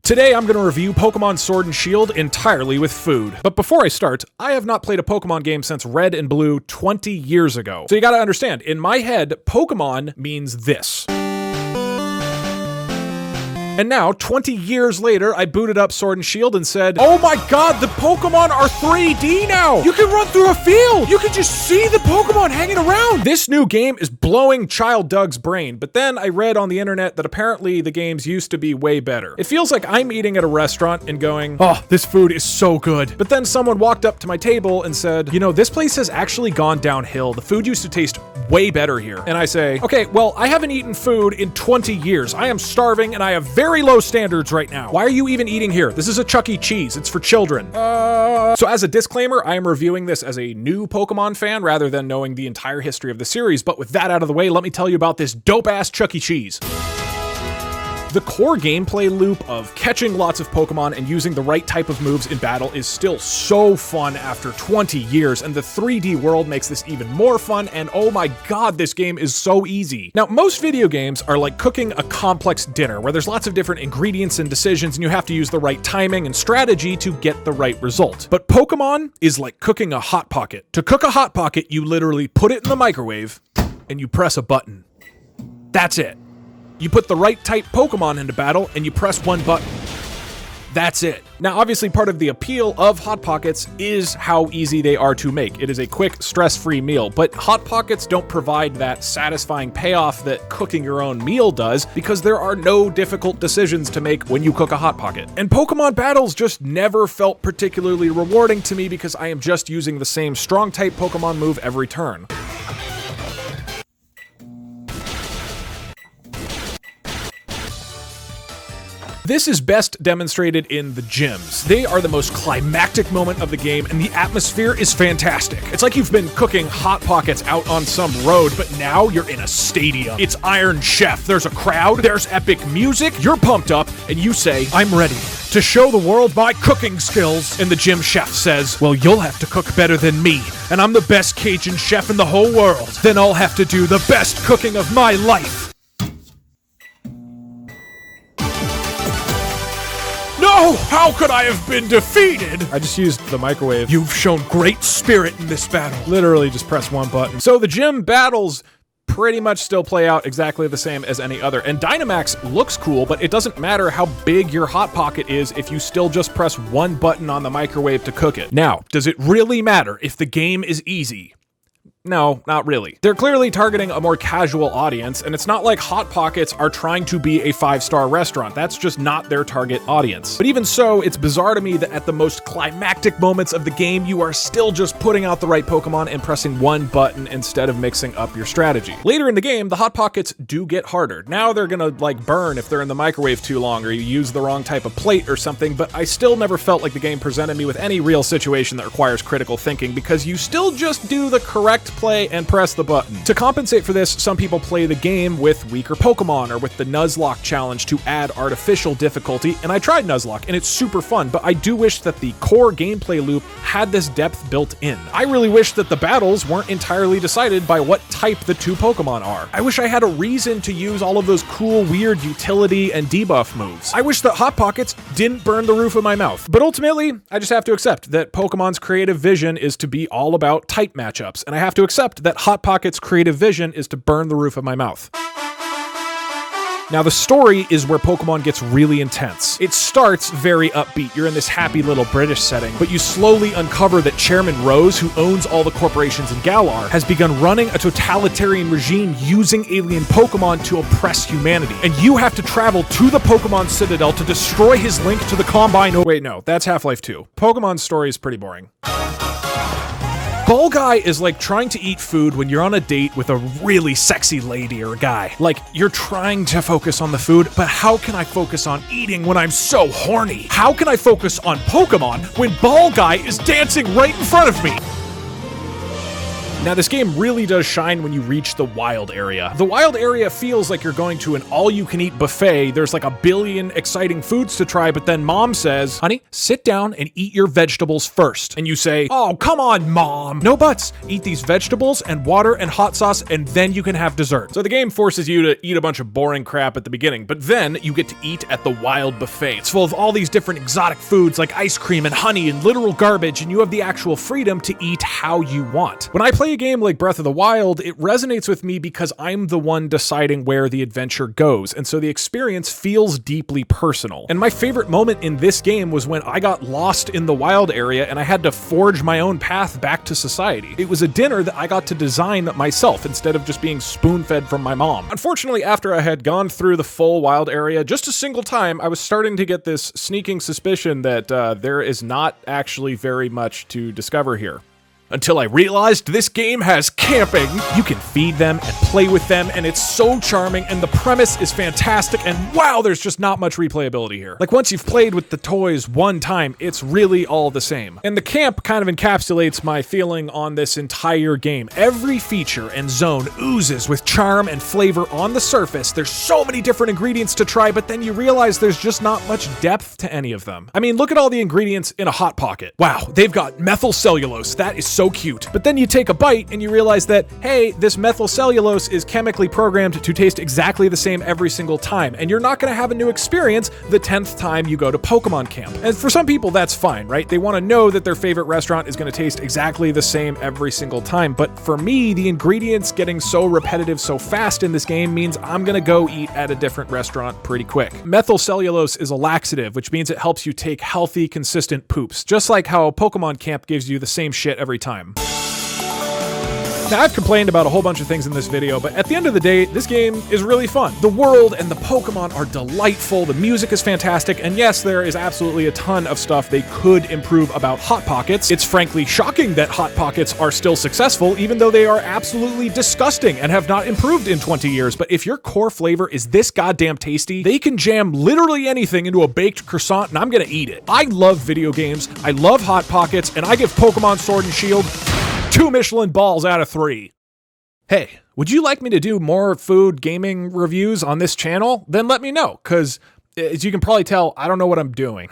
Today I'm going to review Pokemon Sword and Shield entirely with food. But before I start, I have not played a Pokemon game since Red and Blue 20 years ago. So you gotta understand, in my head, Pokemon means this. And now, 20 years later, I booted up Sword and Shield and said, oh my god, the Pokemon are 3D now! You can run through a field! You can just see the Pokemon hanging around! This new game is blowing Child Doug's brain, but then I read on the internet that apparently the games used to be way better. It feels like I'm eating at a restaurant and going, oh, this food is so good. But then someone walked up to my table and said, you know, this place has actually gone downhill. The food used to taste way better here. And I say, okay, well, I haven't eaten food in 20 years. I am starving and I have very low standards right now. Why are you even eating here? This is a Chuck E. Cheese. It's for children. So as a disclaimer, I am reviewing this as a new Pokemon fan rather than knowing the entire history of the series. But with that out of the way, let me tell you about this dope-ass Chuck E. Cheese. The core gameplay loop of catching lots of Pokemon and using the right type of moves in battle is still so fun after 20 years, and the 3D world makes this even more fun, and oh my god, this game is so easy. Now, most video games are like cooking a complex dinner, where there's lots of different ingredients and decisions, and you have to use the right timing and strategy to get the right result. But Pokemon is like cooking a Hot Pocket. To cook a Hot Pocket, you literally put it in the microwave, and you press a button. That's it. You put the right type Pokemon into battle, and you press one button. That's it. Now, obviously, part of the appeal of Hot Pockets is how easy they are to make. It is a quick, stress-free meal, but Hot Pockets don't provide that satisfying payoff that cooking your own meal does, because there are no difficult decisions to make when you cook a Hot Pocket. And Pokemon battles just never felt particularly rewarding to me because I am just using the same strong-type Pokemon move every turn. This is best demonstrated in the gyms. They are the most climactic moment of the game, and the atmosphere is fantastic. It's like you've been cooking Hot Pockets out on some road, but now you're in a stadium. It's Iron Chef. There's a crowd, there's epic music, you're pumped up, and you say, I'm ready to show the world my cooking skills. And the gym chef says, well, you'll have to cook better than me, and I'm the best Cajun chef in the whole world. Then I'll have to do the best cooking of my life. No! How could I have been defeated? I just used the microwave. You've shown great spirit in this battle. Literally just press one button. So the gym battles pretty much still play out exactly the same as any other. And Dynamax looks cool, but it doesn't matter how big your Hot Pocket is if you still just press one button on the microwave to cook it. Now, does it really matter if the game is easy? No, not really. They're clearly targeting a more casual audience, and it's not like Hot Pockets are trying to be a 5-star restaurant. That's just not their target audience. But even so, it's bizarre to me that at the most climactic moments of the game, you are still just putting out the right Pokemon and pressing one button instead of mixing up your strategy. Later in the game, the Hot Pockets do get harder. Now they're gonna like burn if they're in the microwave too long or you use the wrong type of plate or something, but I still never felt like the game presented me with any real situation that requires critical thinking because you still just do the correct play and press the button. To compensate for this, some people play the game with weaker Pokemon or with the Nuzlocke challenge to add artificial difficulty, and I tried Nuzlocke and it's super fun, but I do wish that the core gameplay loop had this depth built in. I really wish that the battles weren't entirely decided by what type the two Pokemon are. I wish I had a reason to use all of those cool, weird utility and debuff moves. I wish that Hot Pockets didn't burn the roof of my mouth. But ultimately, I just have to accept that Pokemon's creative vision is to be all about type matchups, and I have to accept that Hot Pocket's creative vision is to burn the roof of my mouth. Now, the story is where Pokemon gets really intense. It starts very upbeat. You're in this happy little British setting, but you slowly uncover that Chairman Rose, who owns all the corporations in Galar, has begun running a totalitarian regime using alien Pokemon to oppress humanity. And you have to travel to the Pokemon Citadel to destroy his link to the Combine. Oh, wait, no, that's Half-Life 2. Pokemon's story is pretty boring. Ball Guy is like trying to eat food when you're on a date with a really sexy lady or a guy. Like, you're trying to focus on the food, but how can I focus on eating when I'm so horny? How can I focus on Pokemon when Ball Guy is dancing right in front of me? Now, this game really does shine when you reach the wild area. The wild area feels like you're going to an all-you-can-eat buffet. There's like a billion exciting foods to try, but then mom says, honey, sit down and eat your vegetables first. And you say, oh, come on, mom. No buts. Eat these vegetables and water and hot sauce, and then you can have dessert. So the game forces you to eat a bunch of boring crap at the beginning, but then you get to eat at the wild buffet. It's full of all these different exotic foods like ice cream and honey and literal garbage, and you have the actual freedom to eat how you want. When I play a game like Breath of the Wild, it resonates with me because I'm the one deciding where the adventure goes, and so the experience feels deeply personal. And my favorite moment in this game was when I got lost in the wild area and I had to forge my own path back to society. It was a dinner that I got to design myself instead of just being spoon-fed from my mom. Unfortunately, after I had gone through the full wild area just a single time, I was starting to get this sneaking suspicion that there is not actually very much to discover here. Until I realized this game has camping. You can feed them and play with them, and it's so charming, and the premise is fantastic, and wow, there's just not much replayability here. Like, once you've played with the toys one time, it's really all the same. And the camp kind of encapsulates my feeling on this entire game. Every feature and zone oozes with charm and flavor on the surface. There's so many different ingredients to try, but then you realize there's just not much depth to any of them. I mean, look at all the ingredients in a Hot Pocket. Wow, they've got methyl cellulose. That is so cute. But then you take a bite and you realize that, hey, this methyl cellulose is chemically programmed to taste exactly the same every single time, and you're not going to have a new experience the 10th time you go to Pokemon Camp. And for some people, that's fine, right? They want to know that their favorite restaurant is going to taste exactly the same every single time. But for me, the ingredients getting so repetitive so fast in this game means I'm going to go eat at a different restaurant pretty quick. Methyl cellulose is a laxative, which means it helps you take healthy, consistent poops, just like how Pokemon Camp gives you the same shit every time. Now, I've complained about a whole bunch of things in this video, but at the end of the day, this game is really fun. The world and the Pokemon are delightful, the music is fantastic, and yes, there is absolutely a ton of stuff they could improve about Hot Pockets. It's frankly shocking that Hot Pockets are still successful, even though they are absolutely disgusting and have not improved in 20 years. But if your core flavor is this goddamn tasty, they can jam literally anything into a baked croissant, and I'm gonna eat it. I love video games, I love Hot Pockets, and I give Pokemon Sword and Shield 2 Michelin balls out of 3. Hey, would you like me to do more food gaming reviews on this channel? Then let me know, because as you can probably tell, I don't know what I'm doing.